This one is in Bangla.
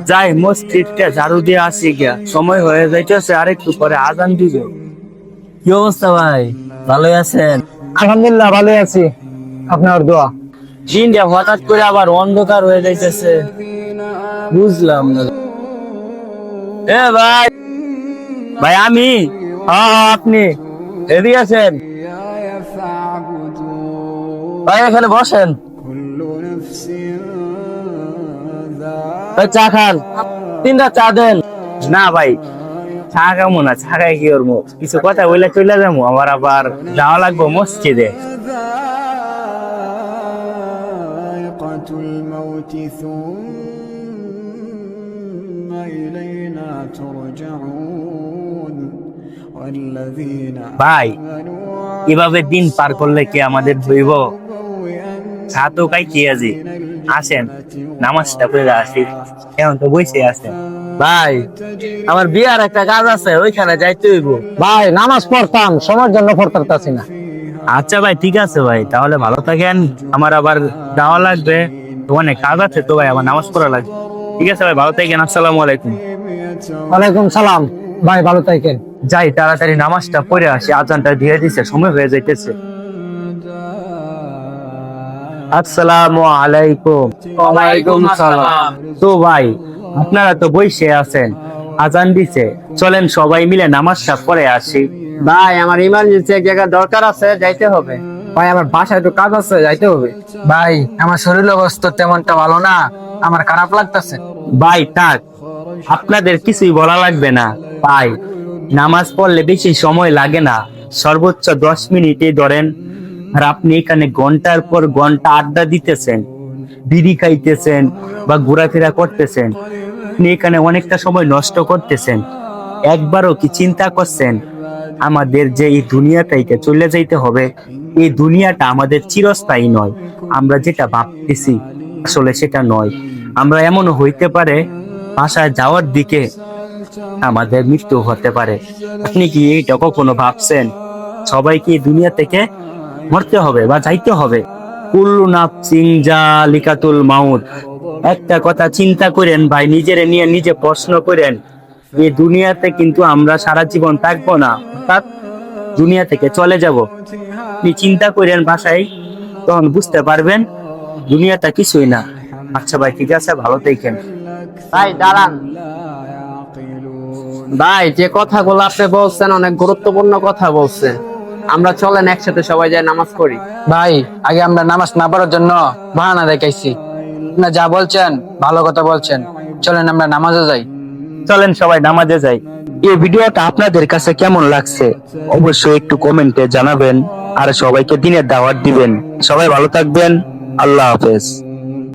যাই মসজিদটা ঝাড়ু দিয়ে আসি গিয়া, সময় হয়ে যাইতেছে, আরেকটু পরে আজান দিবে। কি অবস্থা ভাই, ভালোই আছেন? আলহামদুলিল্লাহ ভালোই আছি, আপনার দোয়া। দিনটা হঠাৎ করে আবার অন্ধকার হয়ে যাইতেছে, বুঝলাম না। এ ভাই, ভাই আমি, হ্যাঁ আপনি এদিকে আছেন ভাই, এখানে বসেন, চা খান, 3টা চা দেন। না ভাই, চা খাবো না, চা খাই কি করবো, কিছু কথা বলে চলে যাবো, আমার আবার যাওয়া লাগবো মসজিদে। الموت ثم إلينا ترجعون والذين ভাই, এভাবে দিন পার করলে কি আমাদের হইব? চা তো খাই কি আজি, আসেন নামাজটা পড়ে আসি, এখন তো বসে আছেন। ভাই আমার বিয়ার একটা কাজ আছে, ওইখানে যাইতে হইব। ভাই নামাজ পড়তাম, সময়ের জন্য পড়তাছি না। আচ্ছা ভাই, ঠিক আছে ভাই, তাহলে ভালো থাকেন, আমার আবার যাওয়া লাগবে, তো অনেক কাজ আছে তো ভাই, আমার নামাজ পড়া লাগবে। ঠিক আছে ভাই, ভালো থাকেন, আসসালামু আলাইকুম। ওয়ালাইকুম সালাম। ভাই ভালো থাকেন। যাই তাড়াতাড়ি নামাজটা পড়ে আসি, আজানটা দিয়ে দিছে, সময় হয়ে যাইতেছে। আসসালামু আলাইকুম। ওয়ালাইকুম সালাম। তো ভাই, আপনারা তো বসে আছেন, আজান দিছে, চলেন সবাই মিলে নামাজটা পড়ে আসি। ভাই আমার ইমার্জেন্সি এক জায়গায় দরকার আছে, যাইতে হবে। ভাই আমার বাসায় একটু কাজ আছে, যাইতে হবে। ভাই আমার শরীর অবস্থা তেমনটা ভালো না, আমার খারাপ লাগতেছে। ভাই থাক, আপনাদের কিছুই বলা লাগবে না ভাই, নামাজ পড়লে বেশি সময় লাগে না, সর্বোচ্চ 10 মিনিটই ধরেন। আর আপনি এখানে ঘন্টার পর ঘন্টা আড্ডা দিতেছেন, বিড়ি খাইতেছেন বা ঘোরাফেরা করতেছেন, আপনি এখানে অনেকটা সময় নষ্ট করতেছেন। একবারও কি চিন্তা করছেন আমাদের যে এই দুনিয়া থেকে চলে যাইতে হবে, এই দুনিয়াটা আমাদের চিরস্থায়ী নয়, আমরা যেটা ভাবতেছি আসলে সেটা নয়। আমরা এমনও হইতে পারে বাসায় যাওয়ার দিকে আমাদের মৃত্যু হতে পারে। আপনি কি এইটা কখনো ভাবছেন? সবাই কি দুনিয়া থেকে মরতে হবে বা যাইতে হবে? কুল্লু নাফসিন যালিকাতুল মাউত। একটা কথা চিন্তা করেন ভাই, নিজেরে নিয়ে নিজে প্রশ্ন করেন, এই দুনিয়াতে কিন্তু আমরা সারা জীবন থাকবো না, অর্থাৎ দুনিয়া থেকে চলে যাব। আপনি চিন্তা করেন বাসায়, তখন বুঝতে পারবেন দুনিয়াটা কিছুই না। আচ্ছা ভাই, ঠিক আছে, ভালো থাকেন। ভাই দাঁড়ান, ভাই যে কথাগুলো আপনি বলছেন অনেক গুরুত্বপূর্ণ কথা বলছেন। আমরা চলেন একসাথে সবাই যাই নামাজ পড়ি। ভাই আগে আমরা নামাজ না পড়ার জন্য বাহানা দেখাইছি, না যা বলছেন ভালো কথা বলছেন, চলেন আমরা নামাজে যাই। চলেন সবাই নামাজে যাই। এই ভিডিওটা আপনাদের কাছে কেমন লাগছে অবশ্যই একটু কমেন্টে জানাবেন, আর সবাইকে দিনের দাওয়াত দিবেন। সবাই ভালো থাকবেন, আল্লাহ হাফেজ।